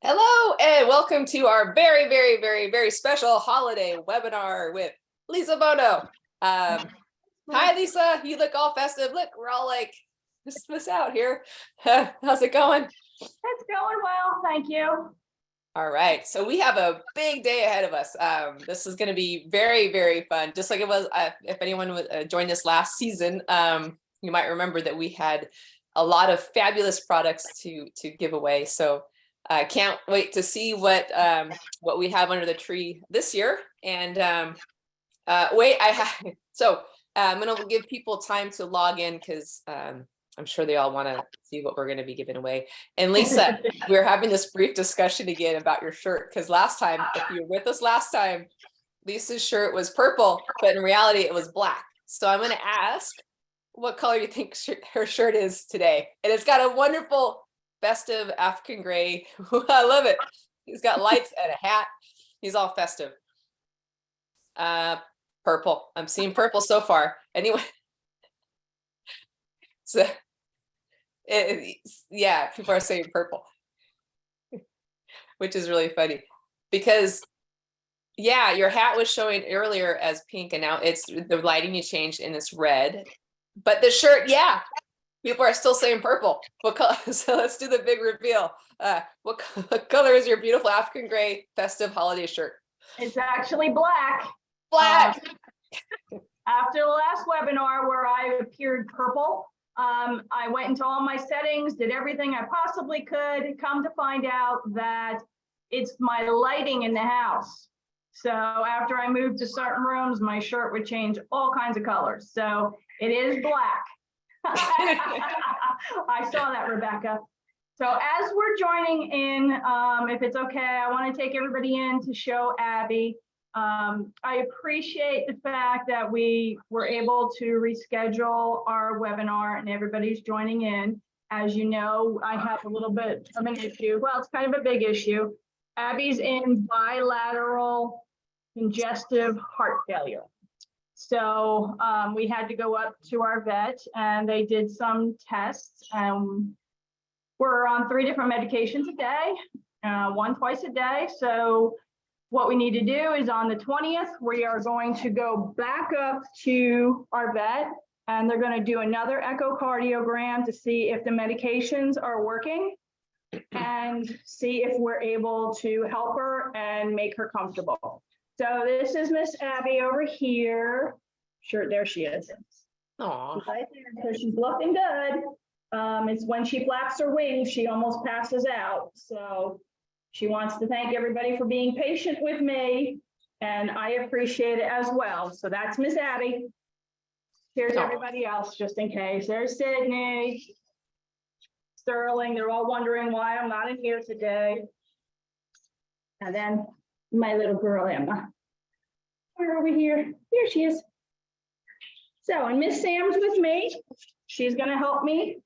Hello and welcome to our very special holiday webinar with Lisa Bono. Hi, Lisa. You look all festive. Look, we're all like, Christmas out here. How's it going? It's going well, thank you. All right, so we have a big day ahead of us. This is going to be very fun, just like it was. If anyone joined us last season, you might remember that we had a lot of fabulous products to give away. So I can't wait to see what we have under the tree this year. And I'm going to give people time to log in because I'm sure they all want to see what we're going to be giving away. And Lisa, we're having this brief discussion again about your shirt because last time, if you were with us last time, Lisa's shirt was purple, but in reality it was black. So I'm going to ask what color you think her shirt is today. And it's got a wonderful festive African gray. I love it. He's got lights and a hat. He's all festive. Purple. I'm seeing purple so far. Anyway. So yeah, people are saying purple, which is really funny because yeah, your hat was showing earlier as pink and now it's the lighting you changed and it's red. But the shirt, yeah, people are still saying purple. What color? So let's do the big reveal. What color is your beautiful African gray festive holiday shirt? It's actually black. Black. After the last webinar where I appeared purple, I went into all my settings, did everything I possibly could, come to find out that it's my lighting in the house. So after I moved to certain rooms, my shirt would change all kinds of colors. So it is black. I saw that, Rebecca. So as we're joining in, if it's okay, I want to take everybody in to show Abby. I appreciate the fact that we were able to reschedule our webinar and everybody's joining in. As you know, I have a little bit of an issue. Well, it's kind of a big issue. Abby's in bilateral congestive heart failure. So we had to go up to our vet and they did some tests. We're on 3 different medications a day, 1 twice a day. So what we need to do is on the 20th, we are going to go back up to our vet and they're going to do another echocardiogram to see if the medications are working and see if we're able to help her and make her comfortable. So this is Miss Abby over here. Sure, there she is. Aww. Right there, so she's looking good. It's when she flaps her wings, she almost passes out. So she wants to thank everybody for being patient with me, and I appreciate it as well. So that's Miss Abby. Here's everybody else, just in case. There's Sydney, Sterling. They're all wondering why I'm not in here today. And then my little girl, Emma. We're over here. Here she is. So, and Miss Sam's with me. She's going to help me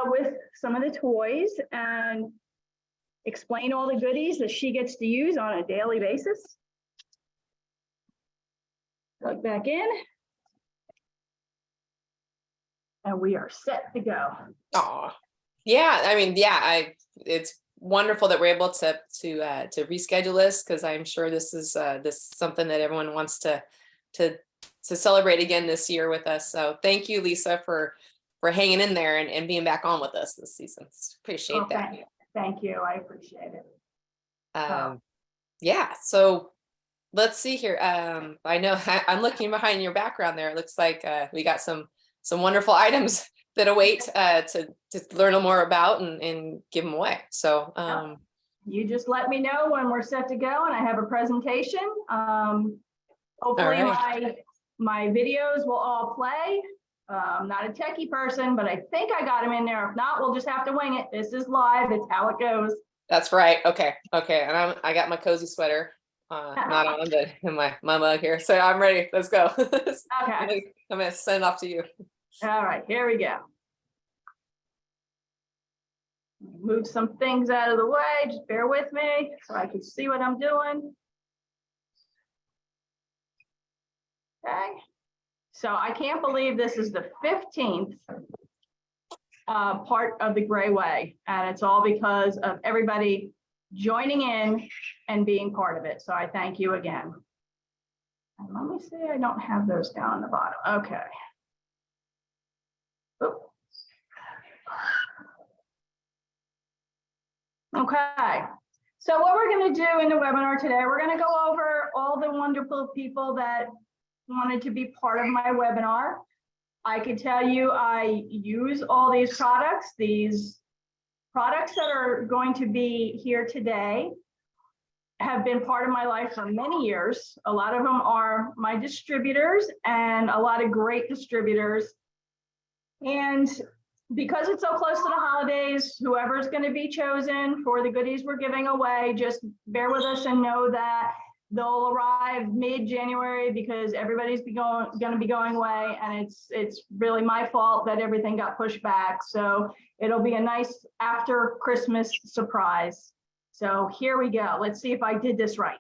with some of the toys and explain all the goodies that she gets to use on a daily basis. Plug back in. And we are set to go. Oh, yeah. I mean, yeah, it's wonderful that we're able to reschedule this because I'm sure this is something that everyone wants to celebrate again this year with us. So thank you, Lisa, for hanging in there and being back on with us this season. Appreciate that. Thank you. I appreciate it. Yeah. So let's see here. I know I'm looking behind your background there. It looks like we got some wonderful items that await to learn a little more about and give them away. So you just let me know when we're set to go and I have a presentation. Hopefully my videos will all play. I'm not a techie person, but I think I got them in there. If not, we'll just have to wing it. This is live. It's how it goes. That's right. Okay. And I got my cozy sweater not on, but in my mug here. So I'm ready. Let's go. Okay. I'm going to send it off to you. All right, here we go. Move some things out of the way. Just bear with me so I can see what I'm doing. Okay. So I can't believe this is the 15th part of the Gray Way, and it's all because of everybody joining in and being part of it. So I thank you again. And let me see, I don't have those down the bottom. Okay. Oop. Okay. So what we're going to do in the webinar today, we're going to go over all the wonderful people that wanted to be part of my webinar. I could tell you I use all these products that are going to be here today have been part of my life for many years. A lot of them are my distributors and a lot of great distributors. And because it's so close to the holidays, whoever's going to be chosen for the goodies we're giving away, just bear with us and know that they'll arrive mid-January because everybody's going to be going away, and it's really my fault that everything got pushed back. So it'll be a nice after Christmas surprise. So here we go. Let's see if I did this right.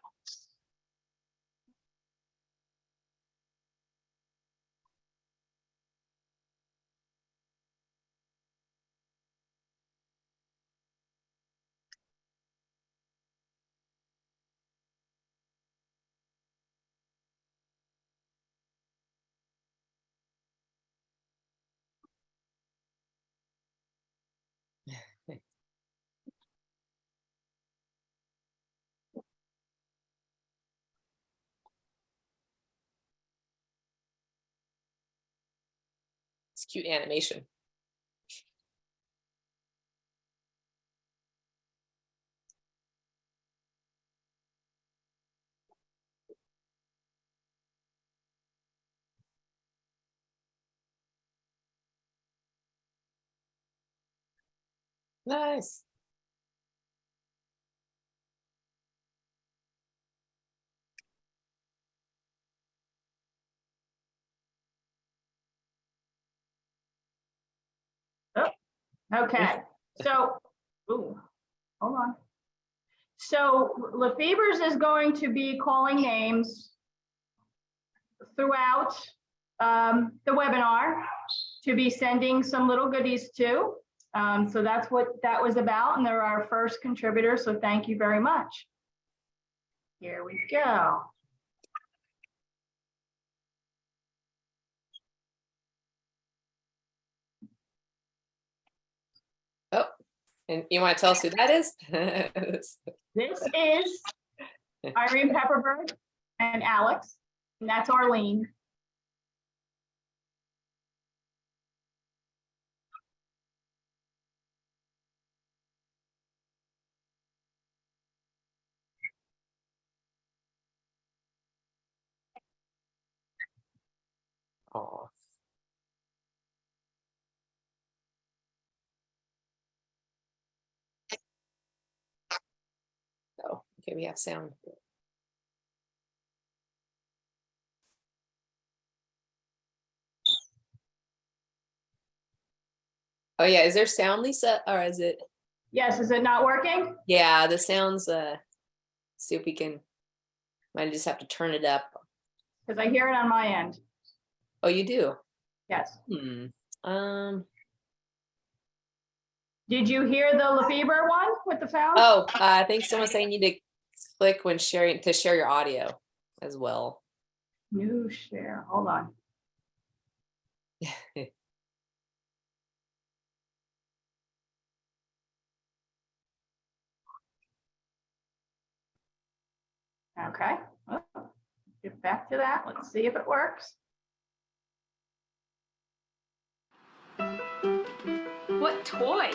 It's cute animation. Nice. Okay, so, ooh, hold on. So Lafeber's is going to be calling names throughout the webinar to be sending some little goodies to. So that's what that was about, and they're our first contributor, so thank you very much. Here we go. Oh, and you want to tell us who that is? This is Irene Pepperberg and Alex, and that's Arlene. Oh. Oh, okay, we have sound. Oh yeah, is there sound, Lisa, or is it? Yes, is it not working? Yeah, the sounds. See if we can. Might just have to turn it up. Because I hear it on my end. Oh, you do? Yes. Um. Did you hear the Lafeber one with the sound? Oh, I think someone's saying you need to click when sharing to share your audio as well. New share. Hold on. Okay. Oh, get back to that. Let's see if it works. What toy?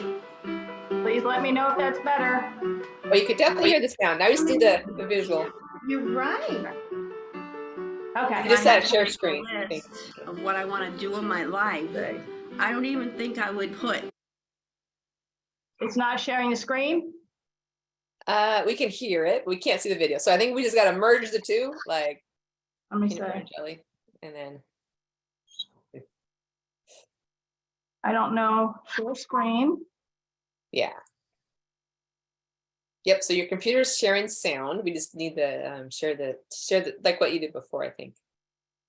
Please let me know if that's better. Well, you could definitely hear the sound. Now just do the visual. You're right. Okay. You just I said have share a screen. list of what I want to do in my life. I don't even think I would put. It's not sharing the screen? We can hear it. We can't see the video. So I think we just got to merge the two, like Let me peanut butter see. and jelly, and then. I don't know. Share screen. Yeah. Yep. So your computer's sharing sound. We just need to share the like what you did before. I think.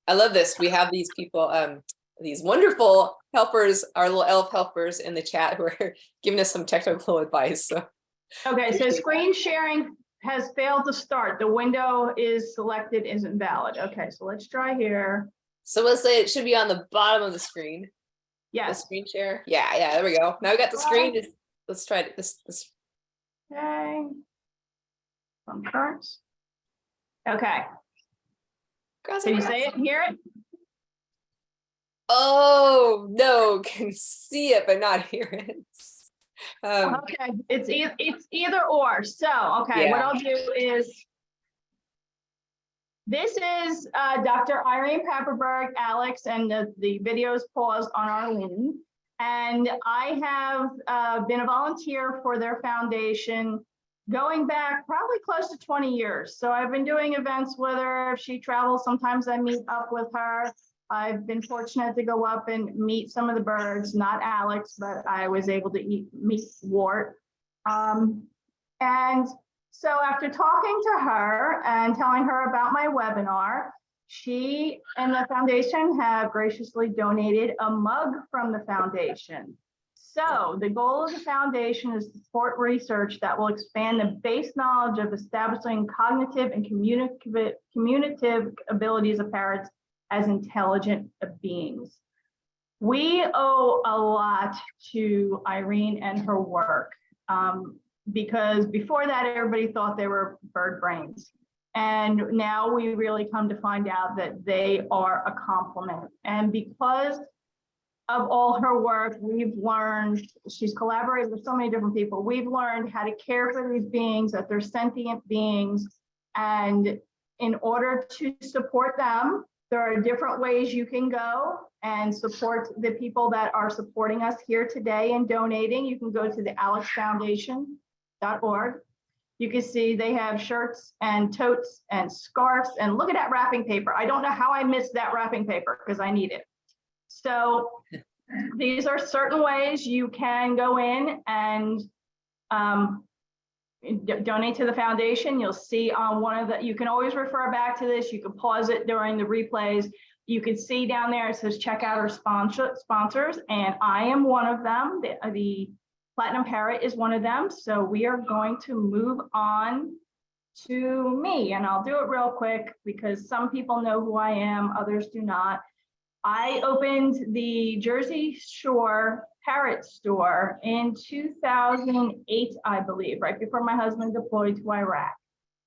I love this. We have these people, these wonderful helpers, our little elf helpers in the chat who are giving us some technical advice. So Okay, so screen sharing has failed to start. The window is selected isn't valid. Okay, so let's try here. So let's say it should be on the bottom of the screen. The Yes. screen share. Yeah, yeah, there we go. Now we got the screen. Let's try it. This. Okay. From currents. Okay. Can you say it? Hear it? Oh no, can see it but not hear it. Okay, it's either or. So, okay, what Yeah. I'll do is, this is Dr. Irene Papperberg, Alex, and the video is paused on Arlene. And I have been a volunteer for their foundation going back probably close to 20 years. So I've been doing events with her. If she travels, sometimes I meet up with her. I've been fortunate to go up and meet some of the birds, not Alex, but I was able to meet Wart. And so after talking to her and telling her about my webinar, she and the foundation have graciously donated a mug from the foundation. So the goal of the foundation is to support research that will expand the base knowledge of establishing cognitive and communicative abilities of parrots as intelligent beings. We owe a lot to Irene and her work, because before that, everybody thought they were bird brains. And now we really come to find out that they are a complement. And because of all her work, we've learned, she's collaborated with so many different people. We've learned how to care for these beings, that they're sentient beings. And in order to support them, there are different ways you can go and support the people that are supporting us here today and donating. You can go to the alexfoundation.org. You can see they have shirts and totes and scarves, and look at that wrapping paper. I don't know how I missed that wrapping paper because I need it. So these are certain ways you can go in and donate to the foundation. You'll see on one of the, you can always refer back to this. You can pause it during the replays. You can see down there, it says check out our sponsors, and I am one of them. The Platinum Parrot is one of them. So we are going to move on to me, and I'll do it real quick because some people know who I am, others do not. I opened the Jersey Shore Parrot store in 2008, I believe, right before my husband deployed to Iraq.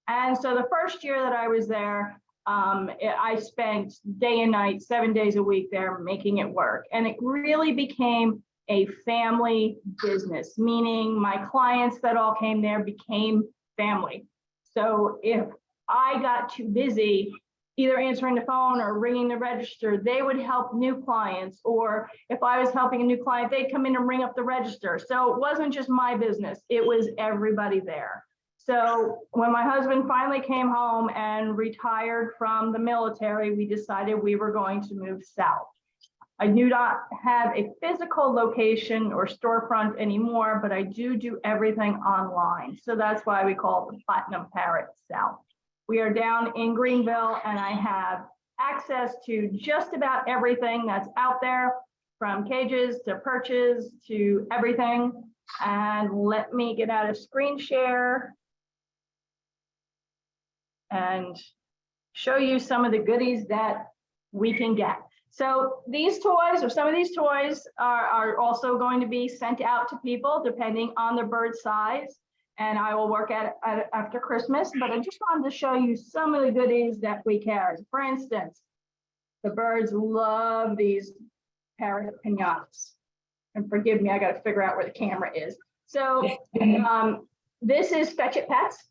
And so the first year that I was there, I spent day and night, 7 days a week there making it work. And it really became a family business, meaning my clients that all came there became family. So if I got too busy either answering the phone or ringing the register, they would help new clients. Or if I was helping a new client, they'd come in and ring up the register. So it wasn't just my business, it was everybody there. So when my husband finally came home and retired from the military, we decided we were going to move south. I do not have a physical location or storefront anymore, but I do everything online. So that's why we call it the Platinum Parrot South. We are down in Greenville, and I have access to just about everything that's out there, from cages to perches to everything. And let me get out of screen share and show you some of the goodies that we can get. So these toys, or some of these toys, are also going to be sent out to people depending on the bird size. And I will work at it after Christmas, but I just wanted to show you some of the goodies that we carry. For instance, the birds love these parrot pinatas. And forgive me, I got to figure out where the camera is. So this is Fetch It Pets.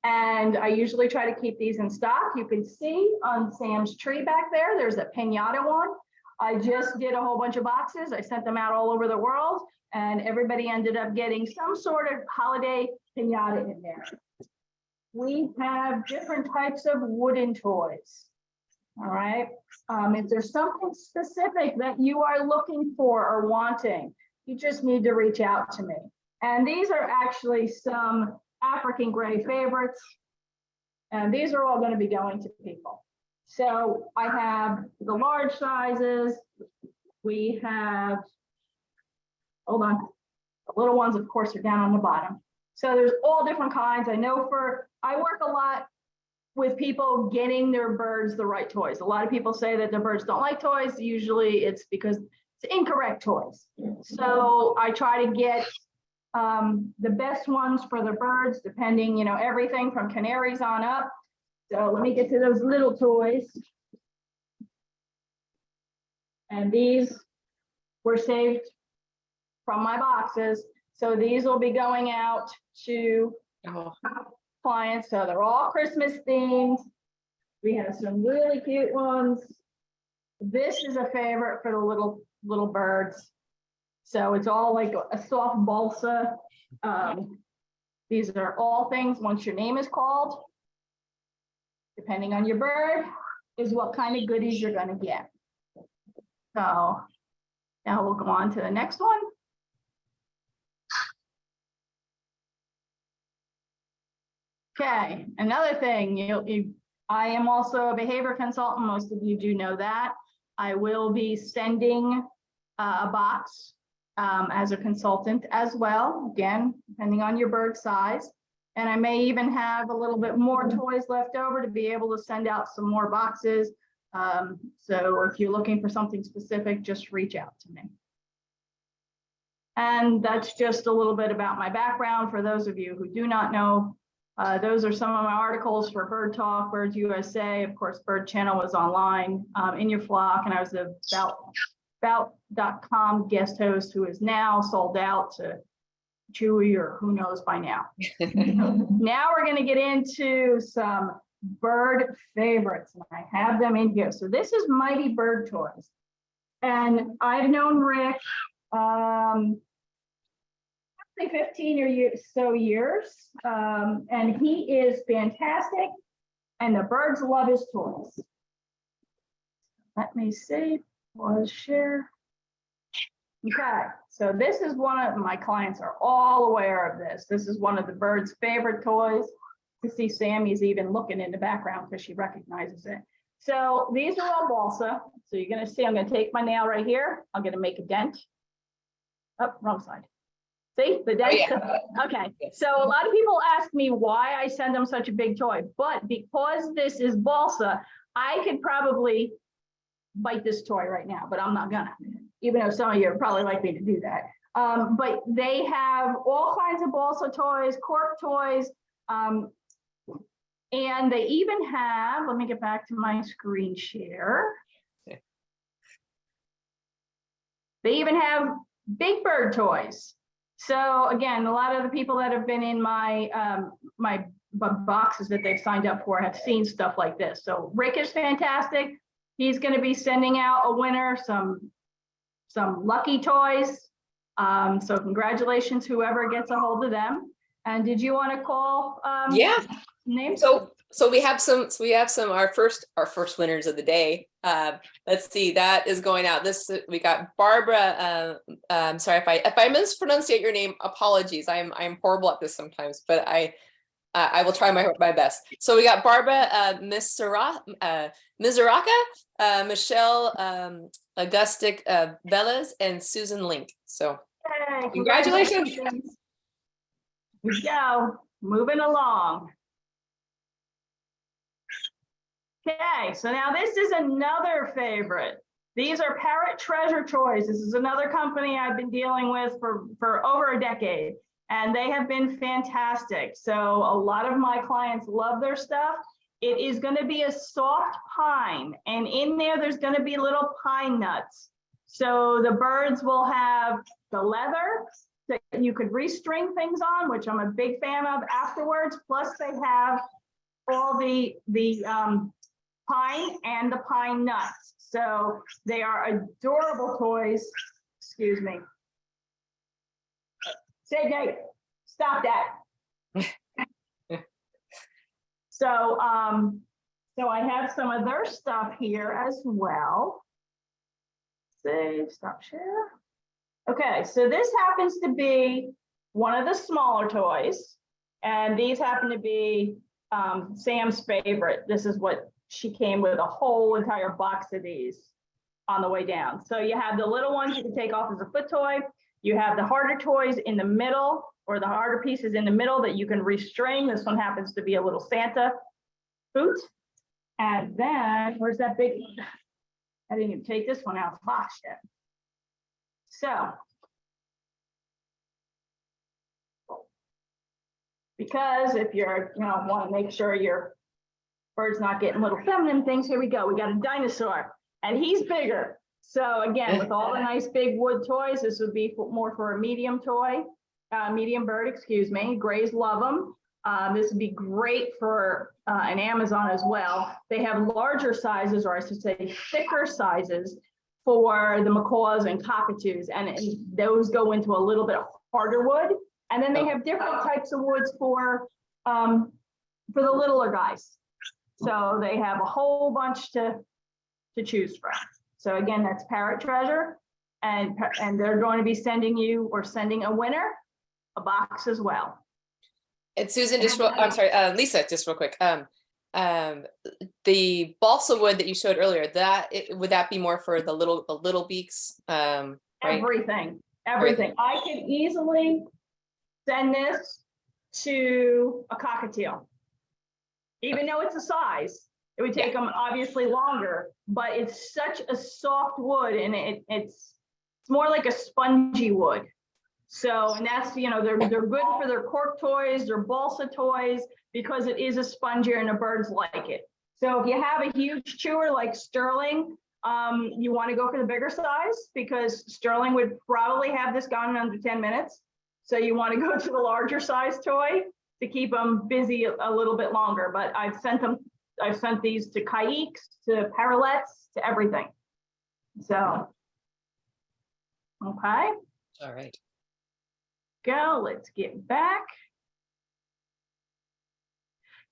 And I usually try to keep these in stock. You can see on Sam's tree back there, there's a pinata one. I just did a whole bunch of boxes. I sent them out all over the world, and everybody ended up getting some sort of holiday pinata in there. We have different types of wooden toys. All right. If there's something specific that you are looking for or wanting, you just need to reach out to me. And these are actually some African gray favorites. And these are all going to be going to people. So I have the large sizes. We have, hold on, the little ones, of course, are down on the bottom. So there's all different kinds. I work a lot with people getting their birds the right toys. A lot of people say that their birds don't like toys. Usually it's because it's incorrect toys. So I try to get the best ones for the birds, depending, everything from canaries on up. So let me get to those little toys. And these were saved from my boxes. So these will be going out to clients. So they're all Christmas themed. We have some really cute ones. This is a favorite for the little birds. So it's all like a soft balsa. These are all things, once your name is called, depending on your bird, is what kind of goodies you're going to get. So now we'll go on to the next one. Okay, another thing, I am also a behavior consultant. Most of you do know that. I will be sending a box as a consultant as well, again, depending on your bird size. And I may even have a little bit more toys left over to be able to send out some more boxes. So if you're looking for something specific, just reach out to me. And that's just a little bit about my background. For those of you who do not know, those are some of my articles for Bird Talk, Birds USA. Of course, Bird Channel was online, In Your Flock, and I was about.com guest host who is now sold out to Chewy or who knows by now. Now we're going to get into some bird favorites, and I have them in here. So this is Mighty Bird Toys, and I've known Rick 15 or so years, and he is fantastic, and the birds love his toys. Let me see, pause share. Okay, so this is one of my clients are all aware of this. This is one of the birds' favorite toys. You see Sammy's even looking in the background because she recognizes it. So these are all balsa. So you're gonna see, I'm gonna take my nail right here. I'm gonna make a dent. Oh, wrong side. See the dent? Oh, yeah. Okay, so a lot of people ask me why I send them such a big toy, but because this is balsa, I could probably bite this toy right now, but I'm not gonna, even though some of you are probably like me to do that. But they have all kinds of balsa toys, cork toys, and they even have, let me get back to my screen share. They even have big bird toys. So again, a lot of the people that have been in my my boxes that they've signed up for have seen stuff like this. So Rick is fantastic. He's going to be sending out a winner some lucky toys. So congratulations, whoever gets a hold of them. And did you want to call names? So we have some our first winners of the day. Let's see, that is going out. We got Barbara. Sorry if I mispronounce your name, apologies. I'm horrible at this sometimes, but I will try my best. So we got Barbara Mizuraka, Michelle Augustic Velez, and Susan Link. So Hey, congratulations. Here we go, moving along. Okay, so now this is another favorite. These are Parrot Treasure Toys. This is another company I've been dealing with for over a decade, and they have been fantastic. So a lot of my clients love their stuff. It is going to be a soft pine, and in there's going to be little pine nuts. So the birds will have the leather that you could restring things on, which I'm a big fan of afterwards. Plus they have all the pine and the pine nuts. So they are adorable toys. Excuse me. Say, Nate, stop that. So I have some of their stuff here as well. Save, stop share. Okay, so this happens to be one of the smaller toys, and these happen to be Sam's favorite. This is what she came with, a whole entire box of these on the way down. So you have the little ones you can take off as a foot toy. You have the harder toys in the middle, or the harder pieces in the middle that you can restring. This one happens to be a little Santa boot. And then, where's that big one? I didn't even take this one out of the box yet. So, because if you're, want to make sure your bird's not getting little feminine things, here we go. We got a dinosaur, and he's bigger. So again, with all the nice big wood toys, this would be more for a medium toy, medium bird, excuse me. Grays love them. This would be great for an Amazon as well. They have larger sizes, or I should say thicker sizes, for the macaws and cockatoos, and those go into a little bit harder wood. And then they have different types of woods for the littler guys. So they have a whole bunch to choose from. So again, that's Parrot Treasure, and they're going to be sending you, or sending a winner, a box as well. And Susan, I'm sorry, Lisa, just real quick. The balsa wood that you showed earlier, would that be more for the little beaks? Right? Everything. I could easily send this to a cockatiel, even though it's a size. It would take them obviously longer, but it's such a soft wood, and it's more like a spongy wood. So, and that's, they're good for their cork toys, their balsa toys, because it is a spongier and the birds like it. So if you have a huge chewer like Sterling, you want to go for the bigger size, because Sterling would probably have this gone in under 10 minutes. So you want to go to the larger size toy to keep them busy a little bit longer. But I've sent these to kayaks, to parrotlets, to everything. So, okay. All right. Go, let's get back.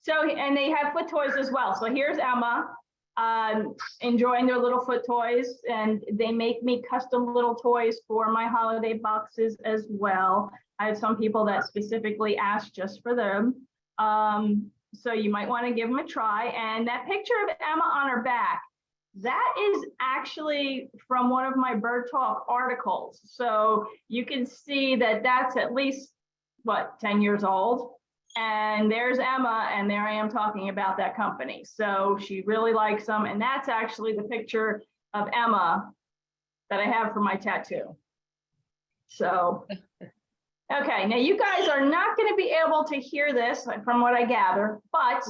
So, and they have foot toys as well. So here's Emma enjoying their little foot toys, and they make me custom little toys for my holiday boxes as well. I have some people that specifically asked just for them. So you might want to give them a try. And that picture of Emma on her back, that is actually from one of my Bird Talk articles. So you can see that that's at least, 10 years old. And there's Emma, and there I am talking about that company. So she really likes them. And that's actually the picture of Emma that I have for my tattoo. So, okay, now you guys are not going to be able to hear this from what I gather, but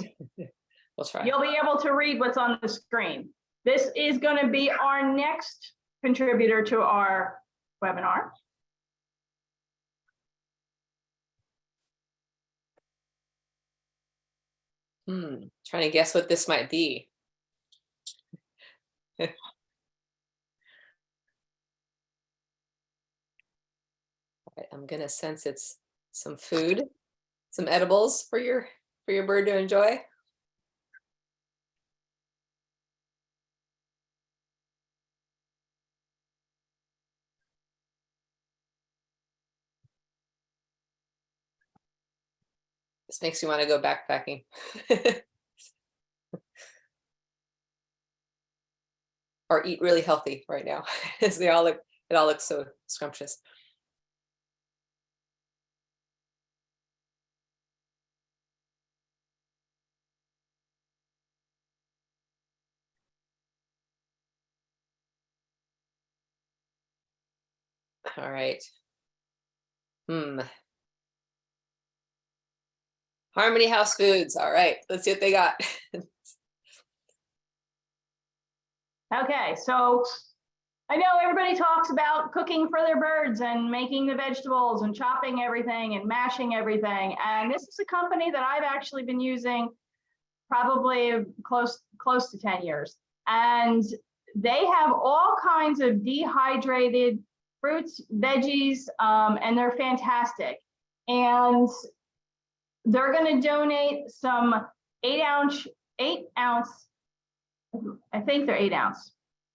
We'll try. You'll be able to read what's on the screen. This is going to be our next contributor to our webinar. Trying to guess what this might be. All right, I'm gonna sense it's some food, some edibles for your bird to enjoy. This makes you want to go backpacking. Or eat really healthy right now. As it all looks so scrumptious. All right. Harmony House Foods. All right, let's see what they got. Okay, so I know everybody talks about cooking for their birds and making the vegetables and chopping everything and mashing everything. And this is a company that I've actually been using probably close to 10 years. And they have all kinds of dehydrated fruits, veggies, and they're fantastic. And they're going to donate some 8 ounce, I think they're 8 ounce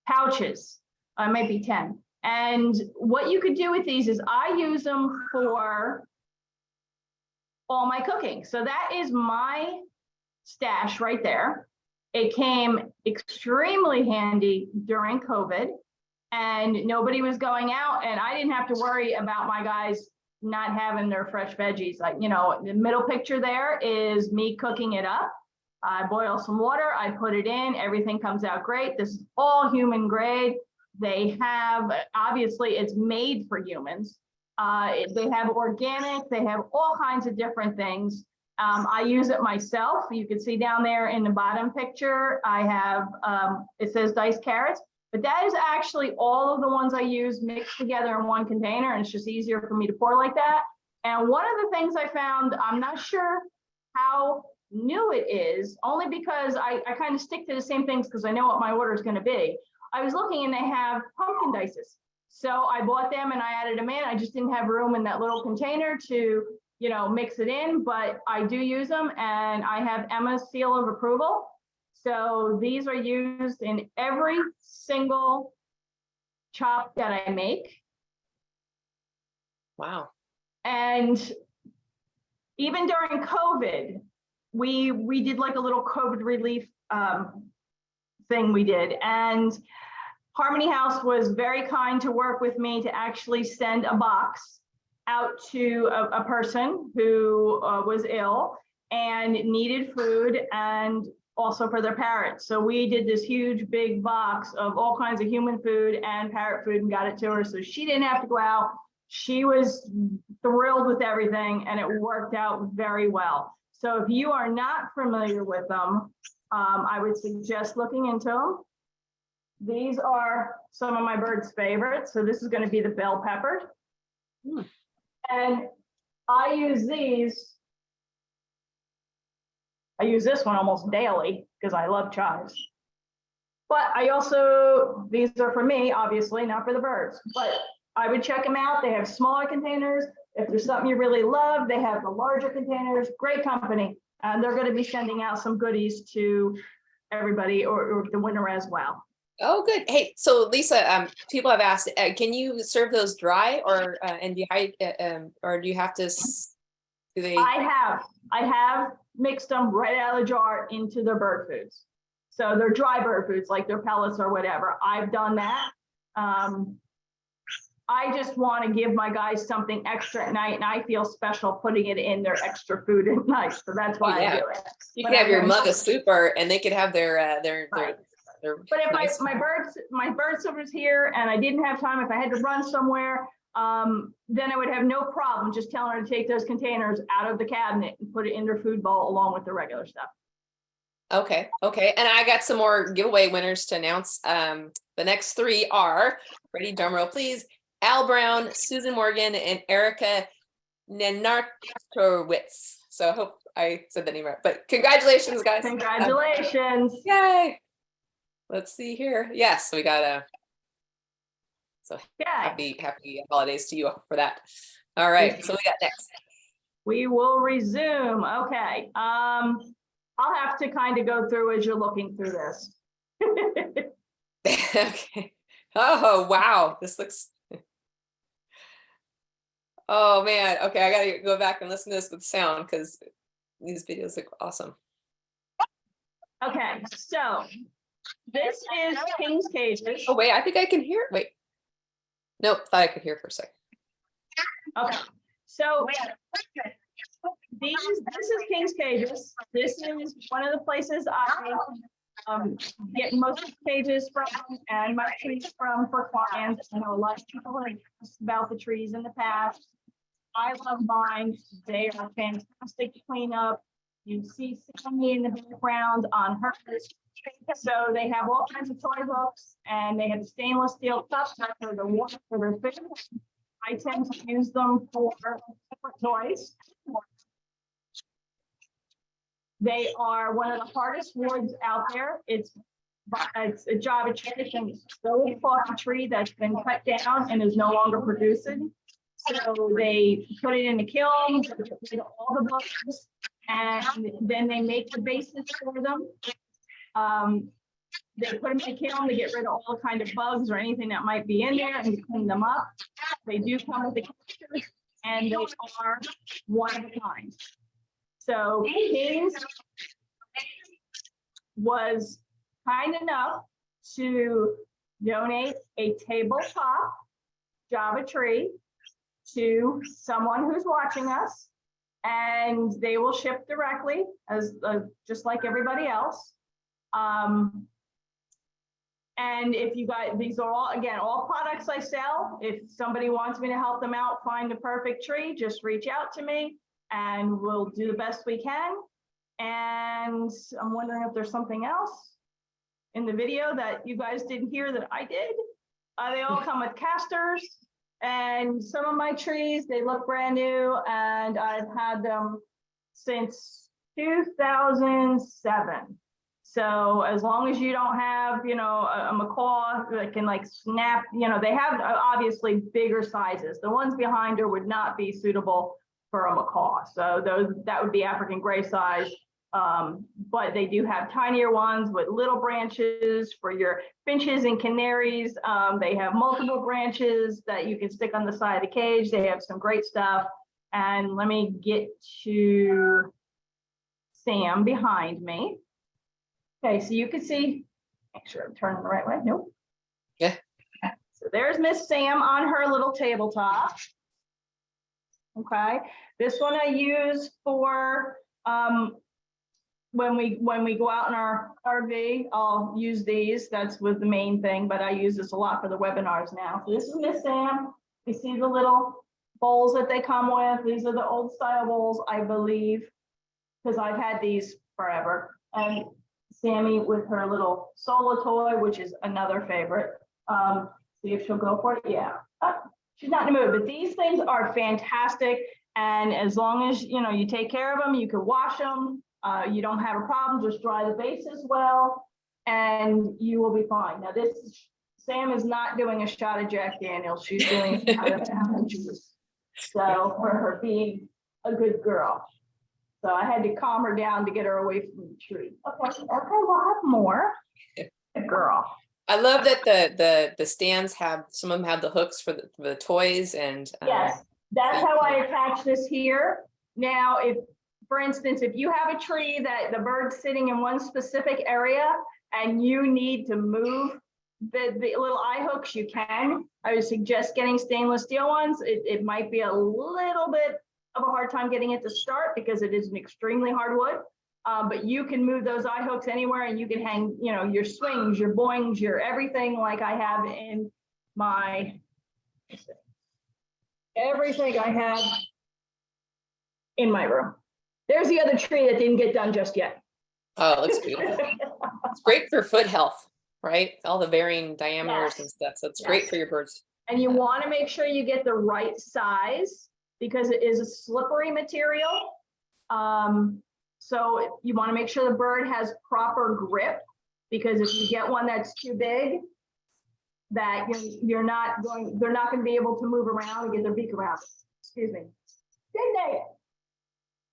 pouches, might be 10. And what you could do with these is I use them for all my cooking. So that is my stash right there. It came extremely handy during COVID. and nobody was going out, and I didn't have to worry about my guys not having their fresh veggies. Like, you know, the middle picture there is me cooking it up. I boil some water, I put it in, everything comes out great. This is all human grade. They have, obviously it's made for humans. They have organic, they have all kinds of different things. I use it myself. You can see down there in the bottom picture, I have, it says diced carrots, but that is actually all of the ones I use mixed together in one container, and it's just easier for me to pour like that. And one of the things I found, I'm not sure how new it is, only because I kind of stick to the same things because I know what my order is going to be. I was looking and they have pumpkin dices. So I bought them and I added them in. I just didn't have room in that little container to, you know, mix it in, but I do use them, and I have Emma's seal of approval. So these are used in every single chop that I make. Wow. And even during COVID, we did like a little COVID relief thing we did. And Harmony House was very kind to work with me to actually send a box out to a person who was ill and needed food, and also for their parrots. So we did this huge big box of all kinds of human food and parrot food and got it to her. So she didn't have to go out. She was thrilled with everything, and it worked out very well. So if you are not familiar with them, I would suggest looking into them. These are some of my birds' favorites. So this is going to be the bell pepper. And I use these. I use this one almost daily because I love chives. But I also, these are for me, obviously, not for the birds, but I would check them out. They have smaller containers. If there's something you really love, they have the larger containers. Great company. And they're going to be sending out some goodies to everybody, or the winner as well. Oh, good. Hey, so Lisa, people have asked, can you serve those dry, or and or do you have to? Do they? I have mixed them right out of the jar into their bird foods. So they're dry bird foods, like their pellets or whatever. I've done that. I just want to give my guys something extra at night, and I feel special putting it in their extra food at night. So that's why I do it. You can have your mug of soup, and they could have their Right. But if nice. my bird soup was here and I didn't have time, if I had to run somewhere, then I would have no problem just telling her to take those containers out of the cabinet and put it in their food bowl along with the regular stuff. Okay. And I got some more giveaway winners to announce. The next three are, ready, drum roll, please. Al Brown, Susan Morgan, and Erica Nenartowitz. So I hope I said the name right, but congratulations, guys. Congratulations. Yay. Let's see here. Yes, we got so Yeah, happy holidays to you for that. All right, so we got next. we will resume. Okay. I'll have to kind of go through as you're looking through this. Okay. Oh, wow. This looks. Oh, man. Okay, I got to go back and listen to this with sound because these videos look awesome. Okay, so this is King's Cages. Oh, wait, I think I can hear. Wait. Nope, thought I could hear for a second. Okay, so this is King's Cages. This is one of the places I get most of the cages from and my trees from for clients. I know a lot of people have asked about the trees in the past. I love mine. They are fantastic to clean up. You see Sammy in the background on hers. So they have all kinds of toy hooks, and they have stainless steel cups for the water for their fish. I tend to use them for separate toys. They are one of the hardest woods out there. It's a job of tradition. So we fought a tree that's been cut down and is no longer producing. So they put it in the kiln, get rid of all the bugs, and then they make the bases for them. They put them in the kiln to get rid of all the kind of bugs or anything that might be in there and clean them up. They do come with the characters, and they are one of a kind. So King's was kind enough to donate a tabletop Java tree to someone who's watching us, and they will ship directly as just like everybody else. And if you guys, these are all, again, all products I sell. If somebody wants me to help them out, find the perfect tree, just reach out to me and we'll do the best we can. And I'm wondering if there's something else in the video that you guys didn't hear that I did. They all come with casters, and some of my trees, they look brand new, and I've had them since 2007. So as long as you don't have, you know, a macaw that can like snap, you know, they have obviously bigger sizes. The ones behind her would not be suitable for a macaw. So that would be African gray size. But they do have tinier ones with little branches for your finches and canaries. They have multiple branches that you can stick on the side of the cage. They have some great stuff. And let me get to Sam behind me. Okay, so you can see, make sure I'm turning the right way. Nope. Yeah. So there's Miss Sam on her little tabletop. Okay, this one I use for when we go out in our RV, I'll use these. That's was the main thing, but I use this a lot for the webinars now. So this is Miss Sam. You see the little bowls that they come with. These are the old style bowls, I believe, because I've had these forever. And Sammy with her little solo toy, which is another favorite. See if she'll go for it. Yeah, she's not in the mood, but these things are fantastic. And as long as you know you take care of them, you can wash them. You don't have a problem. Just dry the bases well, and you will be fine. Now Sam is not doing a shot of Jack Daniels. She's doing a shot of apple juice. So for her being a good girl. So I had to calm her down to get her away from the tree. Okay, we'll have more. Good girl. I love that the stands have, some of them have the hooks for the toys, and yes, that's how I attach this here. Now, if, for instance, if you have a tree that the bird's sitting in one specific area and you need to move the little eye hooks, you can. I would suggest getting stainless steel ones. It might be a little bit of a hard time getting it to start because it is an extremely hard wood, but you can move those eye hooks anywhere, and you can hang, you know, your swings, your boings, your everything, like I have in my, everything I have in my room. There's the other tree that didn't get done just yet. Oh, it looks beautiful. It's great for foot health, right? All the varying diameters and stuff. So it's great for your birds. And you want to make sure you get the right size, because it is a slippery material. So you want to make sure the bird has proper grip, because if you get one that's too big, that they're not going to be able to move around and get their beak around. Excuse me. Good day.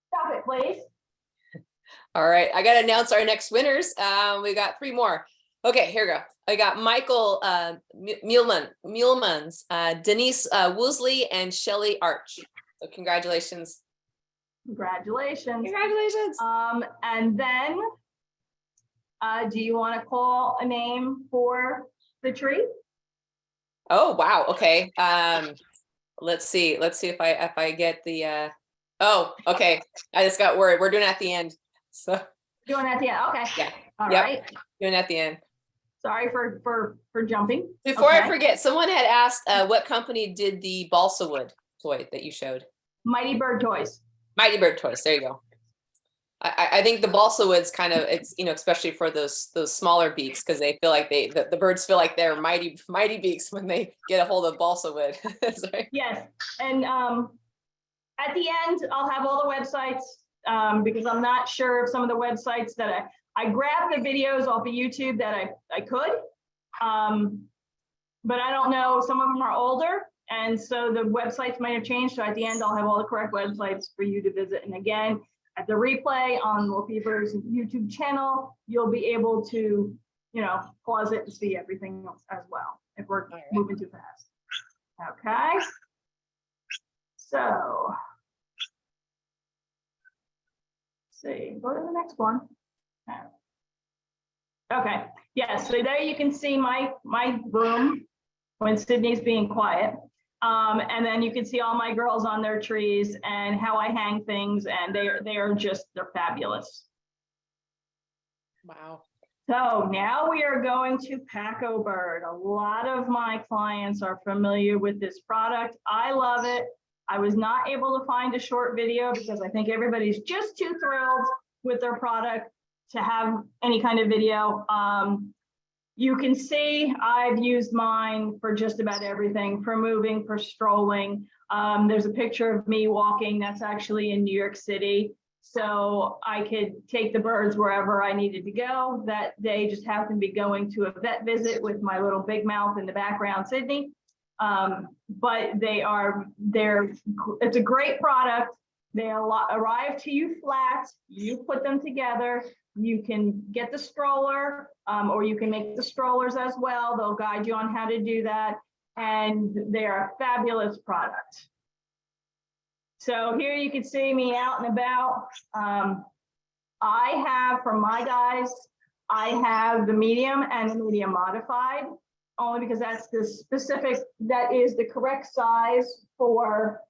Stop it, please. All right, I got to announce our next winners. We got 3 more. Okay, here we go. I got Michael Muehlmans, Denise Woosley, and Shelly Arch. So congratulations. Congratulations. Congratulations. And then, do you want to call a name for the tree? Oh, wow. Okay. Let's see if I get the, oh, okay. I just got worried. We're doing it at the end. So Doing it at the end. Okay. yeah. All right. Doing it at the end. Sorry for jumping. Before I forget, someone had asked what company did the balsa wood toy that you showed? Mighty Bird Toys. Mighty Bird Toys. There you go. I think the balsa wood's kind of, it's, you know, especially for those smaller beaks, because they feel like the birds feel like they're mighty beaks when they get a hold of balsa wood. Sorry. Yes, and at the end I'll have all the websites, because I'm not sure of some of the websites that I grabbed the videos off of YouTube that I could, but I don't know, some of them are older, and so the websites might have changed. So at the end I'll have all the correct websites for you to visit. And again, at the replay on Lafeber's YouTube channel, you'll be able to, you know, pause it and see everything else as well if we're moving too fast. Okay. So, let's see, go to the next one. Okay, Yes, so there you can see my room when Sydney's being quiet. And then you can see all my girls on their trees and how I hang things, and they're fabulous. Wow. So now we are going to Paco Bird. A lot of my clients are familiar with this product. I love it. I was not able to find a short video because I think everybody's just too thrilled with their product to have any kind of video. You can see I've used mine for just about everything, for moving, for strolling. There's a picture of me walking. That's actually in New York City. So I could take the birds wherever I needed to go. That day just happened to be going to a vet visit with my little big mouth in the background, Sydney. But it's a great product. They arrive to you flat. You put them together. You can get the stroller, or you can make the strollers as well. They'll guide you on how to do that. And they're a fabulous product. So here you can see me out and about. I have, for my guys, I have the medium and the medium modified, only because that's the specific, that is the correct size for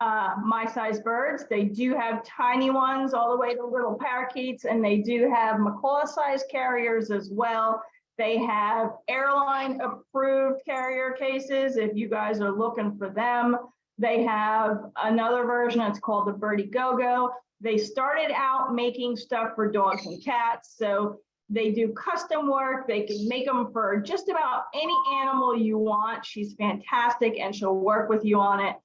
my size birds. They do have tiny ones all the way to little parakeets, and they do have macaw size carriers as well. They have airline approved carrier cases if you guys are looking for them. They have another version, it's called the Birdie Go-Go. They started out making stuff for dogs and cats, so they do custom work. They can make them for just about any animal you want. She's fantastic, and she'll work with you on it.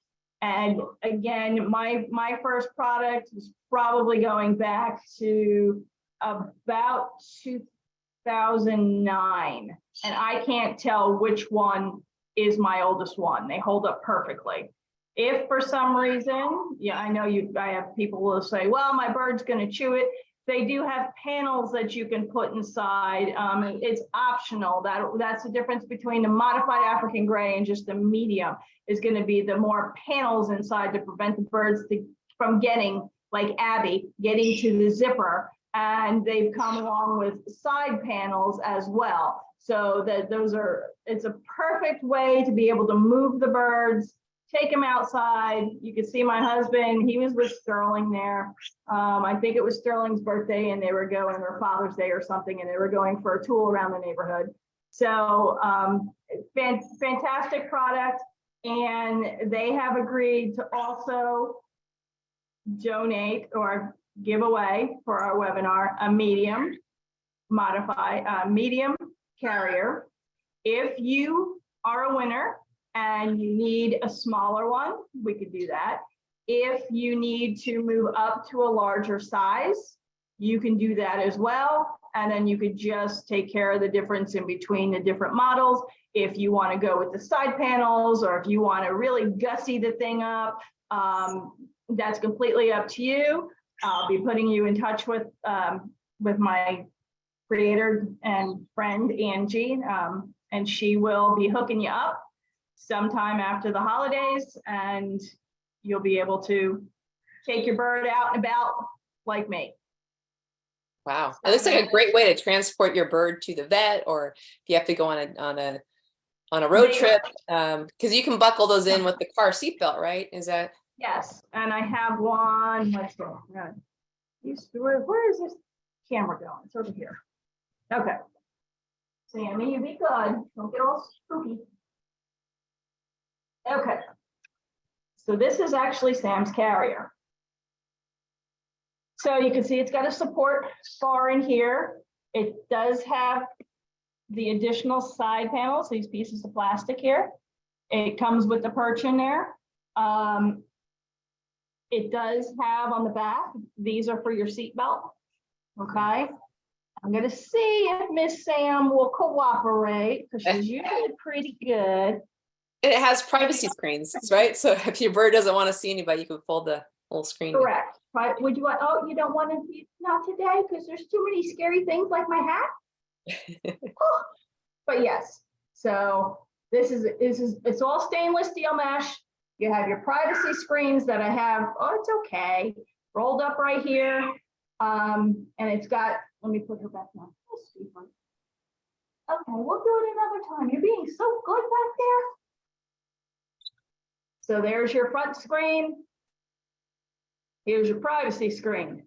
And again, my first product was probably going back to about 2009, and I can't tell which one is my oldest one. They hold up perfectly. If for some reason, yeah, I know I have people will say, well, my bird's going to chew it. They do have panels that you can put inside. It's optional. That's the difference between the modified African gray and just the medium, is going to be the more panels inside to prevent the birds from getting, like Abby, getting to the zipper. And they've come along with side panels as well. So that it's a perfect way to be able to move the birds, take them outside. You can see my husband, he was with Sterling there. I think it was Sterling's birthday, and they were going, or Father's Day or something, and they were going for a tour around the neighborhood. So fantastic product. And they have agreed to also donate or give away for our webinar a medium carrier. If you are a winner and you need a smaller one, we could do that. If you need to move up to a larger size, you can do that as well. And then you could just take care of the difference in between the different models. If you want to go with the side panels, or if you want to really gussy the thing up, that's completely up to you. I'll be putting you in touch with my creator and friend, Angie, and she will be hooking you up sometime after the holidays, and you'll be able to take your bird out and about like me. Wow. It looks like a great way to transport your bird to the vet, or if you have to go on a road trip, because you can buckle those in with the car seatbelt, right? Is that? Yes, and I have one. Let's go. Where is this camera going? It's over here. Okay. Sammy, you be good. Don't get all spooky. Okay. So this is actually Sam's carrier. So you can see it's got a support bar in here. It does have the additional side panels, these pieces of plastic here. It comes with the perch in there. It does have on the back, these are for your seatbelt. Okay. I'm going to see if Miss Sam will cooperate, because she's usually pretty good. It has privacy screens, right? So if your bird doesn't want to see anybody, you can fold the whole screen. Correct. Right. Would you want, oh, you don't want to see, not today, because there's too many scary things like my hat. Oh, but yes, so this is it's all stainless steel mesh. You have your privacy screens that I have, oh, it's okay, rolled up right here. And it's got, let me put her back now. Okay, we'll do it another time. You're being so good back there. So there's your front screen. Here's your privacy screen.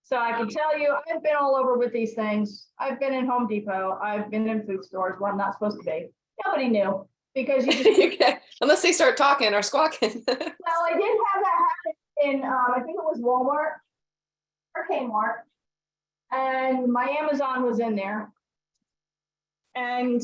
So I can tell you, I've been all over with these things. I've been in Home Depot. I've been in food stores where I'm not supposed to be. Nobody knew because you just, Okay. Unless they start talking or squawking. well, I did have that happen in, I think it was Walmart or Kmart. And my Amazon was in there. And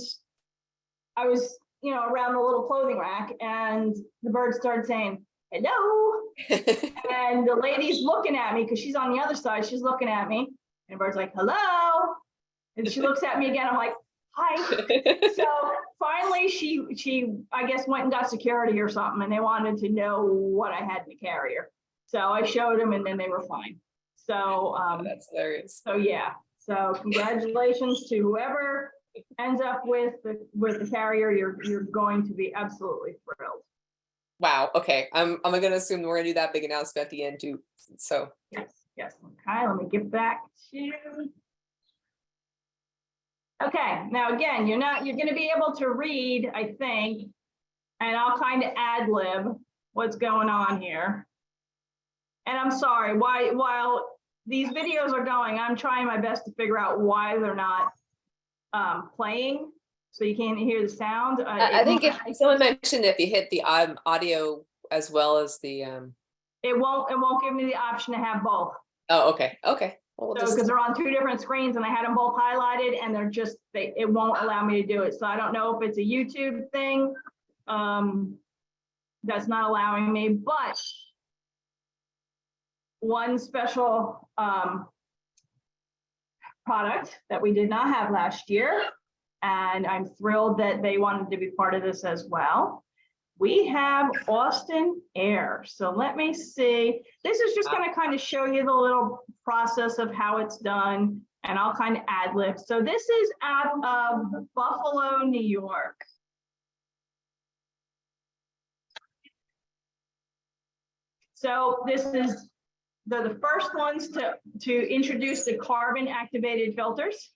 I was, you know, around the little clothing rack and the bird started saying, hello. And the lady's looking at me because she's on the other side. She's looking at me and the bird's like, hello. And she looks at me again. I'm like, hi. So finally she, I guess, went and got security or something and they wanted to know what I had in the carrier. So I showed them and then they were fine. So, That's hilarious. so yeah. So congratulations to whoever ends up with the carrier. You're going to be absolutely thrilled. Wow. Okay. I'm gonna assume we're gonna do that big announcement at the end too. So Yes, yes. Okay, let me get back to. Okay, now again, you're gonna be able to read, I think, and I'll kind of ad lib what's going on here. And I'm sorry, while these videos are going, I'm trying my best to figure out why they're not playing. So you can't hear the sound. I think if someone mentioned if you hit the audio as well as the it won't give me the option to have both. oh, okay. Okay. Well, we'll So just because they're on two different screens and I had them both highlighted and they're just it won't allow me to do it. So I don't know if it's a YouTube thing that's not allowing me, but one special product that we did not have last year, and I'm thrilled that they wanted to be part of this as well. We have Austin Air. So let me see. This is just going to kind of show you the little process of how it's done, and I'll kind of ad lib. So this is out of Buffalo, New York. So this is they're the first ones to introduce the carbon activated filters.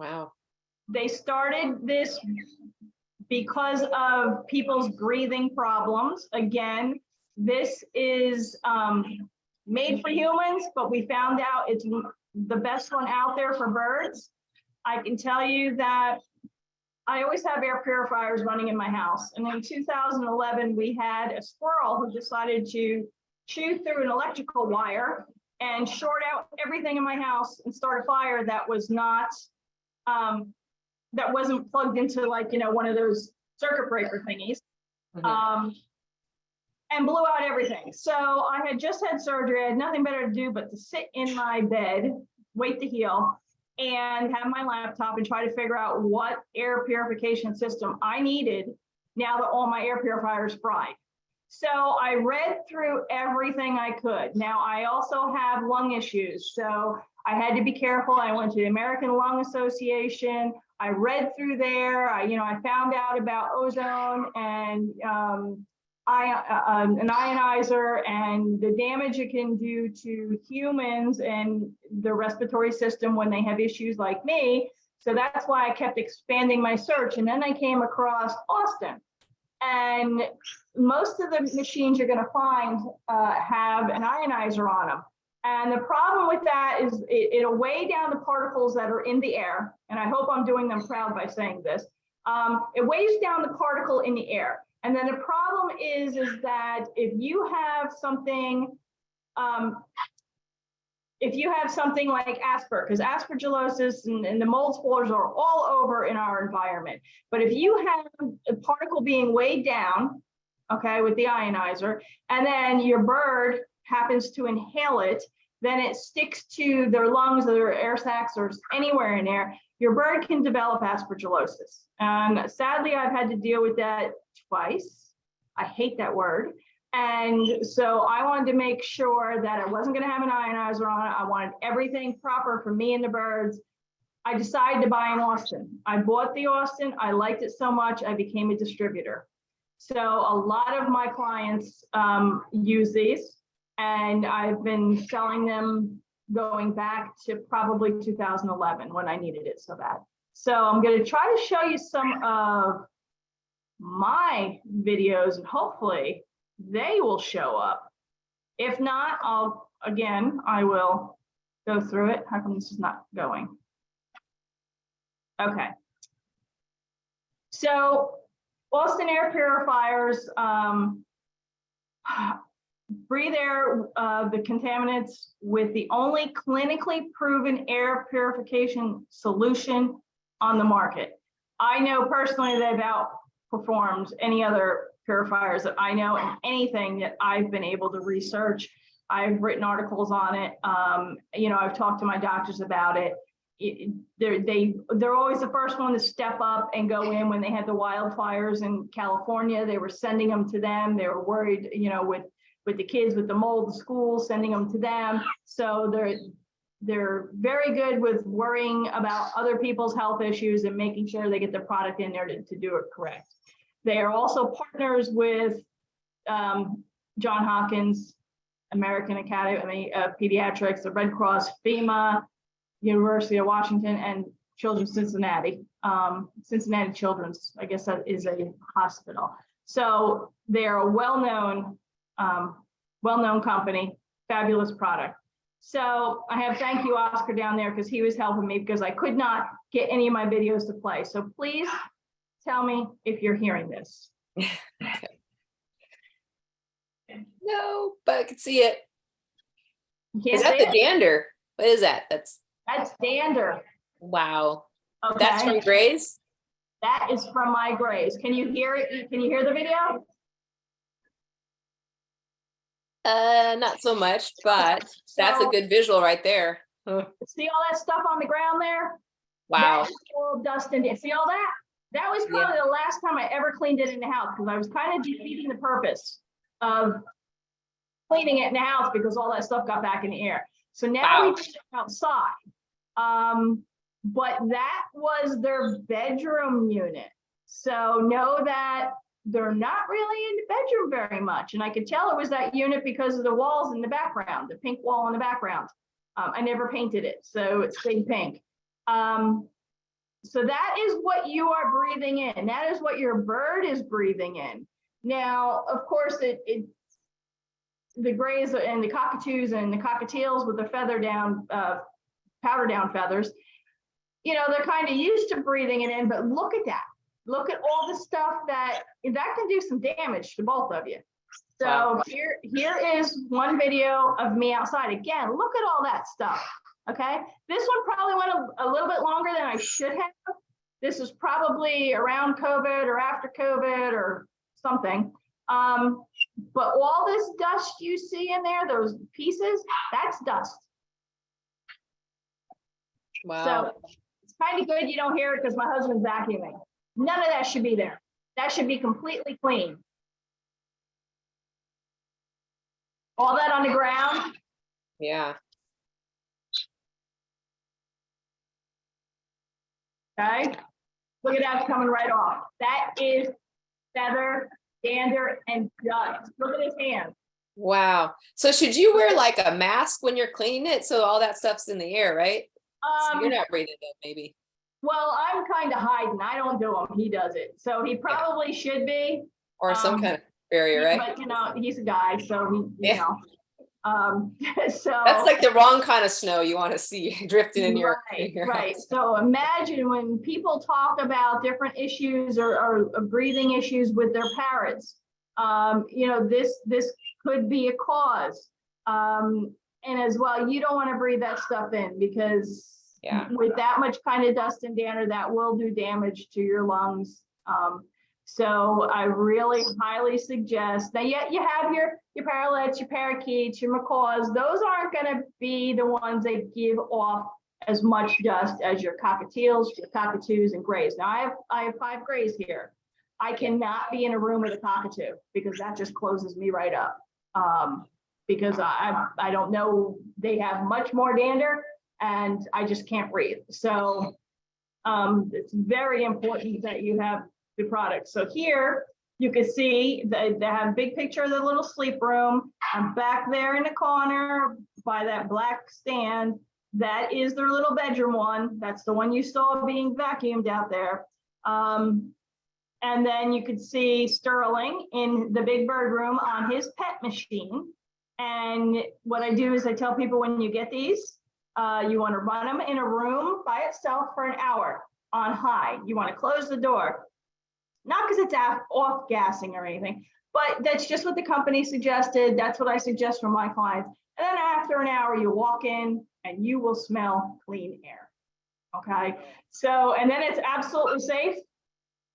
wow. They started this because of people's breathing problems. Again, this is made for humans, but we found out it's the best one out there for birds. I can tell you that I always have air purifiers running in my house. And in 2011, we had a squirrel who decided to chew through an electrical wire and short out everything in my house and start a fire that was not, that wasn't plugged into, like, you know, one of those circuit breaker thingies, and blew out everything. So I had just had surgery. I had nothing better to do but to sit in my bed, wait to heal, and have my laptop and try to figure out what air purification system I needed now that all my air purifiers fried. So I read through everything I could. Now I also have lung issues, so I had to be careful. I went to the American Lung Association. I read through there. I found out about ozone and an ionizer and the damage it can do to humans and the respiratory system when they have issues like me. So that's why I kept expanding my search. And then I came across Austin. And most of the machines you're going to find have an ionizer on them. And the problem with that is it'll weigh down the particles that are in the air. And I hope I'm doing them proud by saying this. It weighs down the particle in the air. And then the problem is that if you have something like because aspergillosis and the mold spores are all over in our environment. But if you have a particle being weighed down, okay, with the ionizer, and then your bird happens to inhale it, then it sticks to their lungs or their air sacs or anywhere in there, your bird can develop aspergillosis. And sadly, I've had to deal with that twice. I hate that word. And so I wanted to make sure that I wasn't going to have an ionizer on it. I wanted everything proper for me and the birds. I decided to buy an Austin. I bought the Austin. I liked it so much, I became a distributor. So a lot of my clients use these, and I've been selling them going back to probably 2011 when I needed it so bad. So I'm going to try to show you some of my videos and hopefully they will show up. If not, I will go through it. How come this is not going? Okay. So Austin air purifiers breathe air, the contaminants with the only clinically proven air purification solution on the market. I know personally they've outperformed any other purifiers that I know, and anything that I've been able to research. I've written articles on it. I've talked to my doctors about it. They're always the first one to step up and go in. When they had the wildfires in California, they were sending them to them. They were worried, with the kids, with the mold, the schools, sending them to them. So they're very good with worrying about other people's health issues and making sure they get the product in there to do it correct. They are also partners with John Hopkins, American Academy of Pediatrics, the Red Cross, FEMA, University of Washington, and Children's Cincinnati. Cincinnati Children's, I guess that is a hospital. So they're a well-known company, fabulous product. So I have thank you, Oscar, down there, because he was helping me because I could not get any of my videos to play. So please tell me if you're hearing this. No, but I can see it. You Is can't that see the it? dander? What is that? That's dander. wow. Okay. That's from Grays? That is from my Grays. Can you hear it? Can you hear the video? Not so much, but that's a good visual right there. Huh. See all that stuff on the ground there? Wow. That's all dust in it. See all that? That was probably the last time I ever cleaned it in the house, because I was kind of defeating the purpose of cleaning it in the house because all that stuff got back in the air. So now we did it outside. But that was their bedroom unit. So know that they're not really in the bedroom very much. And I could tell it was that unit because of the walls in the background, the pink wall in the background. I never painted it, so it stayed pink. So that is what you are breathing in. That is what your bird is breathing in. Now, of course, the Grays and the cockatoos and the cockatiels with the feather down, powder down feathers, they're kind of used to breathing it in, but look at that. Look at all the stuff that can do some damage to both of you. So wow. here is one video of me outside. Again, look at all that stuff. Okay, this one probably went a little bit longer than I should have. This is probably around COVID or after COVID or something. But all this dust you see in there, those pieces, that's dust. Wow. So it's kind of good you don't hear it because my husband's vacuuming. None of that should be there. That should be completely clean. All that on the ground. Yeah. Okay. Look at that coming right off. That is feather, dander, and dust. Look at his hand. Wow. So should you wear like a mask when you're cleaning it? So all that stuff's in the air, right? So you're not breathing it, maybe. Well, I'm kind of hiding. I don't do them. He does it. So he probably should be. Or some kind of barrier, right? But he's a guy, so he, so that's like the wrong kind of snow you want to see drifting in your right. house. So imagine when people talk about different issues or breathing issues with their parrots. This could be a cause. And as well, you don't want to breathe that stuff in because with that much kind of dust and dander, that will do damage to your lungs. So I really highly suggest that you have your parrotlets, your parakeets, your macaws. Those aren't going to be the ones that give off as much dust as your cockatiels, your cockatoos, and grays. Now I have 5 grays here. I cannot be in a room with a cockatoo because that just closes me right up. Because I don't know, they have much more dander and I just can't breathe. So it's very important that you have the product. So here You can see they have a big picture of the little sleep room. And back there in the corner by that black stand, that is their little bedroom one. That's the one you saw being vacuumed out there. And then you could see Sterling in the big bird room on his pet machine. And what I do is I tell people when you get these, you want to run them in a room by itself for an hour on high. You want to close the door, not because it's off gassing or anything, but that's just what the company suggested. That's what I suggest for my clients. And then after an hour, you walk in and you will smell clean air. Okay. So, and then it's absolutely safe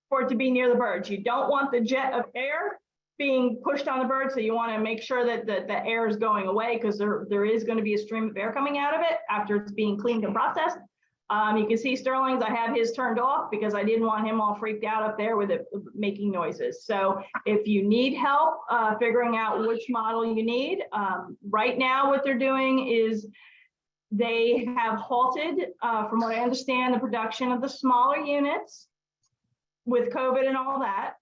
for it to be near the birds. You don't want the jet of air being pushed on the bird. So you want to make sure that the air is going away, because there is going to be a stream of air coming out of it after it's being cleaned and processed. You can see Sterling's, I have his turned off because I didn't want him all freaked out up there with it making noises. So if you need help figuring out which model you need, right now what they're doing is they have halted, from what I understand, the production of the smaller units with COVID and all that,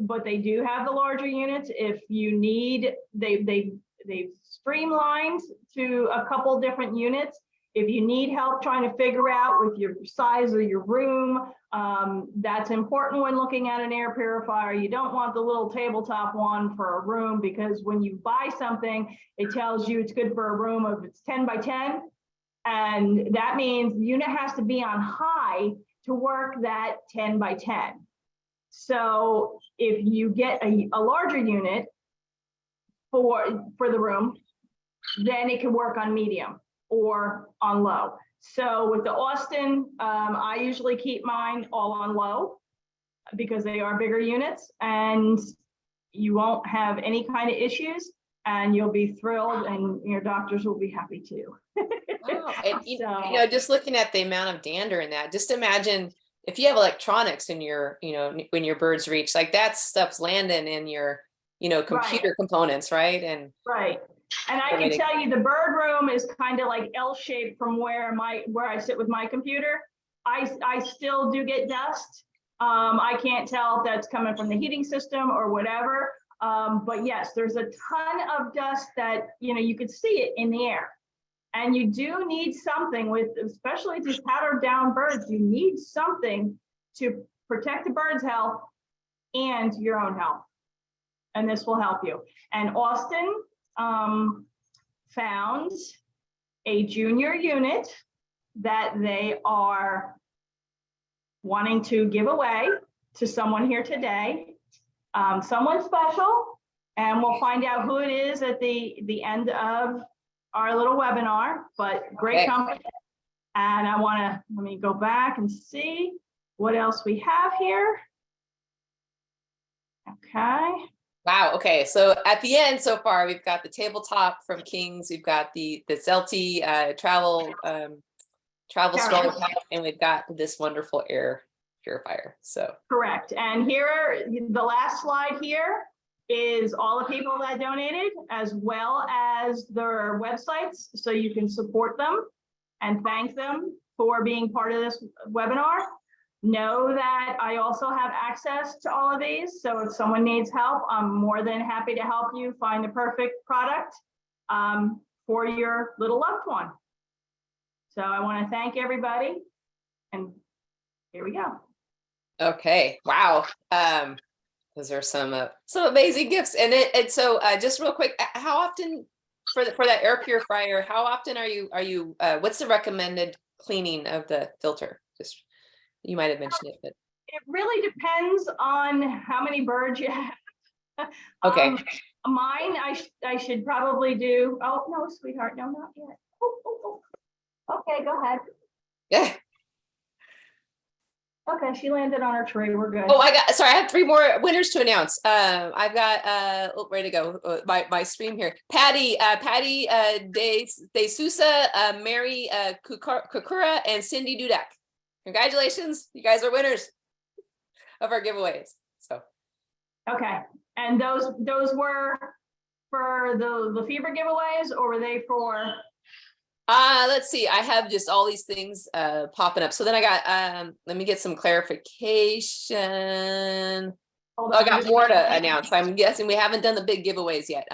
but they do have the larger units. If you need, they've streamlined to a couple different units. If you need help trying to figure out with your size of your room, that's important when looking at an air purifier. You don't want the little tabletop one for a room, because when you buy something, it tells you it's good for a room if it's 10 by 10. And that means the unit has to be on high to work that 10 by 10. So if you get a larger unit for the room, then it can work on medium or on low. So with the Austin, I usually keep mine all on low because they are bigger units, and you won't have any kind of issues, and you'll be thrilled, and your doctors will be happy too. Wow. And, you know, just looking at the amount of dander in that, just imagine if you have electronics in your, you know, when your birds reach, like that stuff's landing in your, you know, computer components, right? And right. And I can tell you the bird room is kind of like L-shaped from where I sit with my computer. I still do get dust. I can't tell if that's coming from the heating system or whatever. But yes, there's a ton of dust that, you know, you could see it in the air. And you do need something with, especially these powdered down birds, you need something to protect the bird's health and your own health. And this will help you. And Austin found a junior unit that they are wanting to give away to someone here today, someone special, and we'll find out who it is at the end of our little webinar, but great company. And let me go back and see what else we have here. Okay. wow. Okay. So at the end so far, we've got the tabletop from Kings. We've got the Zelty travel stroller pack, and we've got this wonderful air purifier. So correct. And here, the last slide here is all the people that donated, as well as their websites, so you can support them and thank them for being part of this webinar. Know that I also have access to all of these, so if someone needs help, I'm more than happy to help you find the perfect product for your little loved one. So I want to thank everybody, and here we go. okay, wow. Those are some amazing gifts. And so just real quick, how often for that air purifier, how often are you what's the recommended cleaning of the filter? Just, you might have mentioned it, but it really depends on how many birds you have. okay. Mine, I should probably do. Oh no, sweetheart, no, not yet. Oh. Okay, go ahead. Yeah. Okay, she landed on her tree. We're good. Oh, I have 3 more winners to announce. I've got ready to go. My stream here. Patty De Sousa, Mary Kukura, and Cindy Dudak. Congratulations, you guys are winners of our giveaways. So okay, and those were for the Lafeber giveaways, or were they for? Let's see. I have just all these things popping up. So then I got let me get some clarification. Hold Oh, I on, got just- more to announce. I'm guessing we haven't done the big giveaways yet.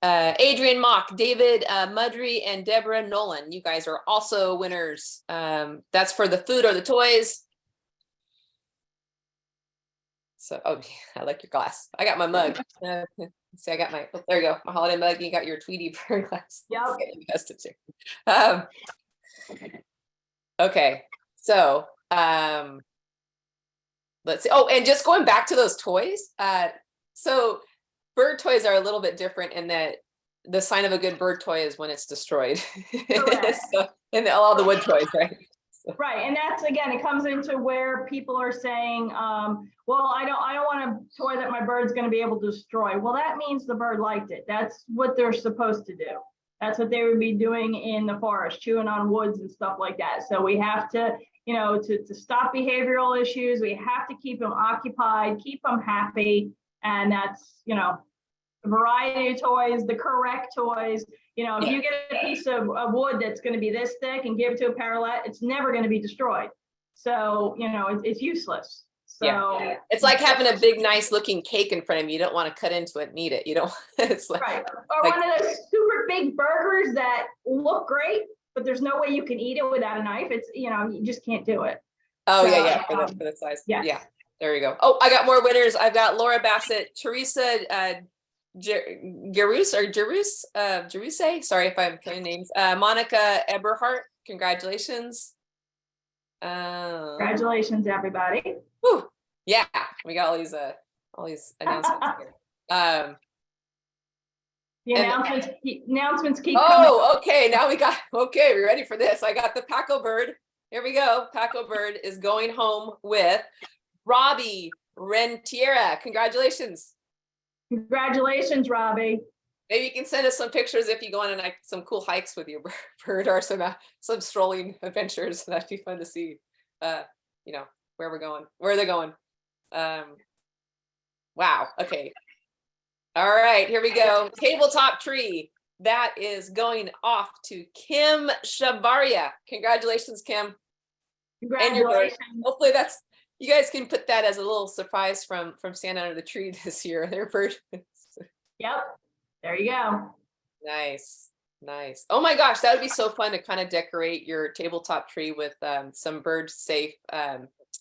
Adrian Mock, David Mudry, and Deborah Nolan. You guys are also winners. That's for the food or the toys. So, oh, I like your glass. I got my mug. See, I got my, oh, there you go, my holiday mug. You got your Tweety Bird glass. Yep. Get invested too. Okay, so let's see. Oh, and just going back to those toys. So bird toys are a little bit different in that the sign of a good bird toy is when it's destroyed. Correct. So, and all the wood toys, right? Right, and that's, again, it comes into where people are saying, well, I don't want a toy that my bird's going to be able to destroy. Well, that means the bird liked it. That's what they're supposed to do. That's what they would be doing in the forest, chewing on woods and stuff like that. So we have to, to stop behavioral issues, we have to keep them occupied, keep them happy. And that's, a variety of toys, the correct toys. If you get a piece of wood that's going to be this thick and give it to a parrot, it's never going to be destroyed. So, it's useless. So it's like having a big, nice looking cake in front of you. You don't want to cut into it and eat it. You don't, it's like, right. Or one of those super big burgers that look great, but there's no way you can eat it without a knife. It's, you just can't do it. Oh, So, yeah, for the size. yes. Yeah, there you go. Oh, I got more winners. I've got Laura Bassett, Teresa Jeruse, sorry if I'm playing names. Monica Eberhardt, congratulations. Congratulations, everybody. Whew, yeah, we got all these announcements here. The announcements keep coming. Oh, okay, now we're ready for this. I got the Paco bird. Here we go. Paco bird is going home with Robbie Rentiera. Congratulations. Congratulations, Robbie. Maybe you can send us some pictures if you go on some cool hikes with your bird or some strolling adventures. That'd be fun to see. Where they're going. Wow. Okay. All right, here we go. Tabletop tree. That is going off to Kim Shabaria. Congratulations, Kim. Congratulations. And your bird. Hopefully you guys can put that as a little surprise from Santa under the tree this year. Their bird. Yep. There you go. Nice. Oh my gosh, that would be so fun to kind of decorate your tabletop tree with some bird safe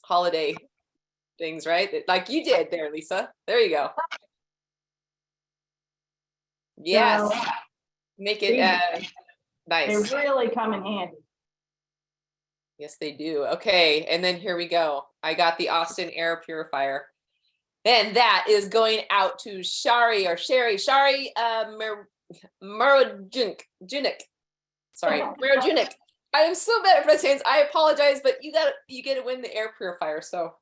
holiday things, right? Like you did there, Lisa. There you go. Yes. So, make it nice. They really come in handy. Yes, they do. Okay, and then here we go. I got the Austin air purifier. And that is going out to Shari Marojunic. Sorry, Marojunic. I am so bad at pronunciations. I apologize, but you get to win the air purifier. So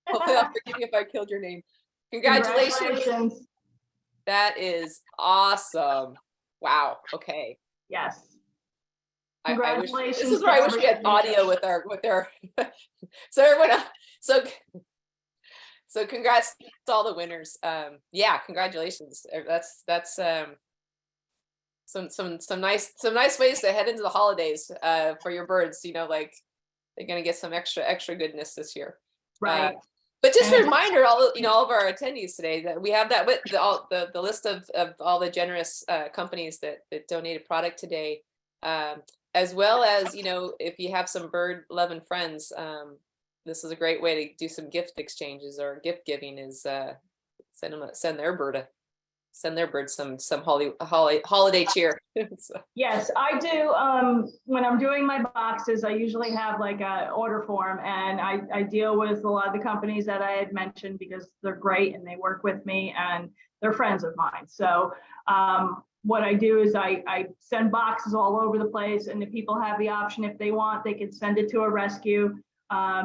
hopefully I'll forgive you if I killed your name. Congratulations. That is awesome. Wow. Okay. Yes. I wish, Congratulations. this is where I wish we had audio with our so everyone so congrats to all the winners. Yeah, congratulations. That's some nice ways to head into the holidays for your birds. Like they're gonna get some extra goodness this year. Right. But just a reminder, all of our attendees today, that we have that with the list of all the generous companies that donated product today, as well as if you have some bird loving friends, this is a great way to do some gift exchanges or gift giving. Is send their bird some holiday cheer. So. Yes, I do. When I'm doing my boxes, I usually have like a order form, and I deal with a lot of the companies that I had mentioned because they're great and they work with me and they're friends of mine. So what I do is I send boxes all over the place, and the people have the option, if they want, they can send it to a rescue.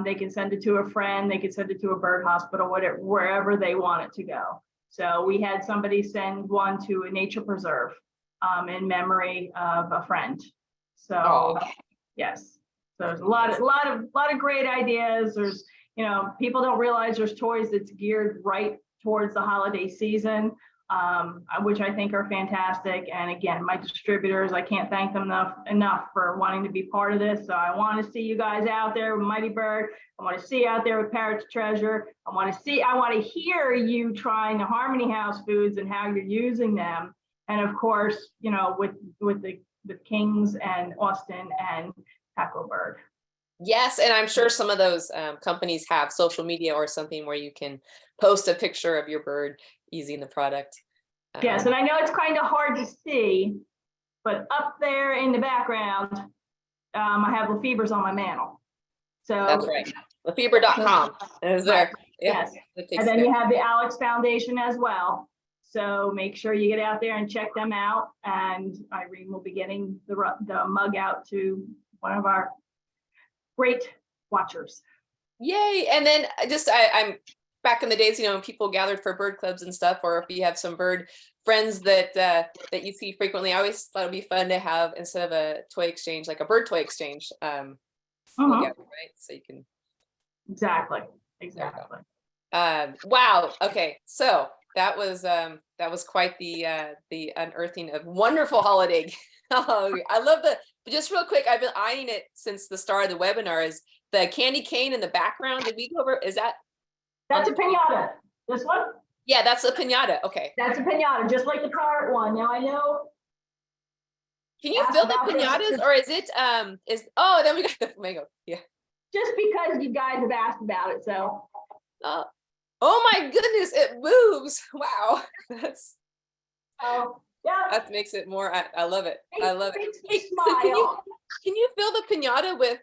They can send it to a friend. They can send it to a bird hospital, wherever they want it to go. So we had somebody send one to a nature preserve in memory of a friend. So yes, so there's a lot of great ideas. There's people don't realize there's toys that's geared right towards the holiday season. which I think are fantastic. And again, my distributors, I can't thank them enough for wanting to be part of this. So I want to see you guys out there with Mighty Bird. I want to see you out there with Parrot's Treasure. I want to hear you trying the Harmony House foods and how you're using them. And of course, you know, with Kings and Austin and Taco Bird. Yes, and I'm sure some of those companies have social media or something where you can post a picture of your bird using the product. Yes, and I know it's kind of hard to see, but up there in the background, I have Lafeber's on my mantle. So that's right. Lafeber.com is there. Yes, and then you have the Alex Foundation as well. So make sure you get out there and check them out. And Irene will be getting the mug out to one of our great watchers. Yay! And then I'm back in the days, you know, when people gathered for bird clubs and stuff, or if you have some bird friends that you see frequently, I always thought it'd be fun to have, instead of a toy exchange, like a bird toy exchange. Together, right? So you can exactly. Wow. Okay, so that was quite the unearthing of wonderful holiday. Oh, I love just real quick, I've been eyeing it since the start of the webinar. Is the candy cane in the background? Did we go over? Is that's a piñata? This one? Yeah, that's a piñata. Okay. That's a piñata, just like the parrot one. Now I know. Can you feel the piñatas, or is it oh, then we got the flamingo. Yeah. Just because you guys have asked about it, so. Oh my goodness, it moves. Wow. That's yeah. That makes it more, I love it. I love it. Hey, Smile. so can you fill the piñata with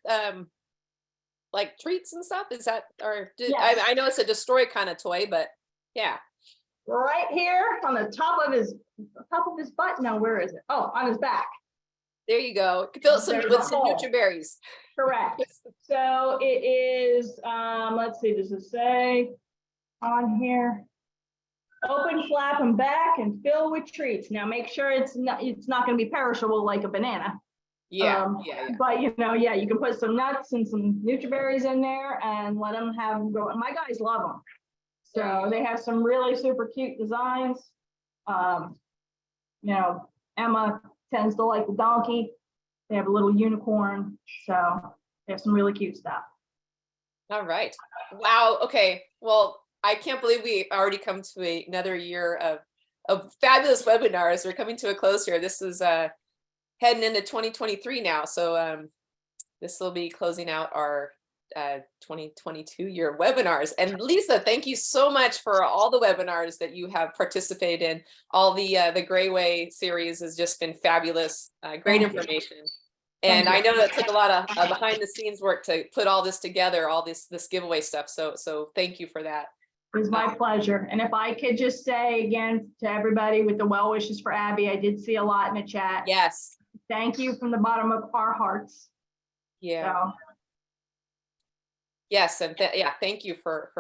like treats and stuff? Is that, or Yes. I know it's a destroy kind of toy, but yeah. Right here on the top of his butt. No, where is it? Oh, on his back. There you go. Fill some with some Nutriberries. Correct. So it is, let's see, does it say on here? Open, flap, and back, and fill with treats. Now make sure it's not going to be perishable like a banana. Yeah, But you know, yeah, you can put some nuts and some Nutriberries in there and let them go. My guys love them. So they have some really super cute designs. You know, Emma tends to like the donkey. They have a little unicorn. So they have some really cute stuff. All right. Wow. Okay. Well, I can't believe we already come to another year of fabulous webinars. We're coming to a close here. This is heading into 2023 now. So this will be closing out our 2022 year webinars. And Lisa, thank you so much for all the webinars that you have participated in. All the Grayway series has just been fabulous. Great information. And I know that took a lot of behind the scenes work to put all this together, all this giveaway stuff. So thank you for that. It was my pleasure. And if I could just say again to everybody with the well wishes for Abby, I did see a lot in the chat. Yes. Thank you from the bottom of our hearts. Yeah. So. Yes, and thank you for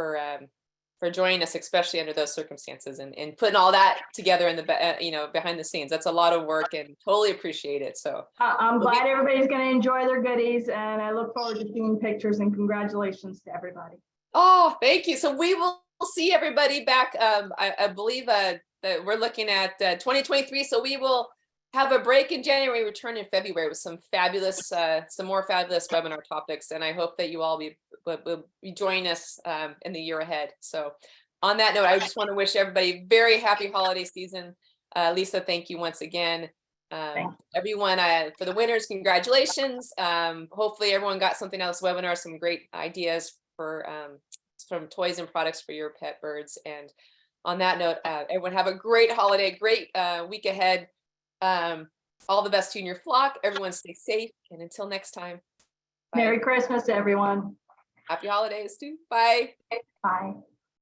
joining us, especially under those circumstances, and putting all that together in the behind the scenes. That's a lot of work, and totally appreciate it. So I'm glad everybody's going to enjoy their goodies, and I look forward to seeing pictures. And congratulations to everybody. Oh, thank you. So we will see everybody back. I believe that we're looking at 2023. So we will have a break in January, return in February with some more fabulous webinar topics. And I hope that you all will be joining us in the year ahead. So on that note, I just want to wish everybody a very happy holiday season. Lisa, thank you once again. Everyone, for the winners, congratulations. Hopefully everyone got something out of this webinar, some great ideas from toys and products for your pet birds. And on that note, everyone have a great holiday, great week ahead. All the best to you and your flock. Everyone stay safe. And until next time. Bye. Merry Christmas, everyone. Happy holidays too. Bye. Bye.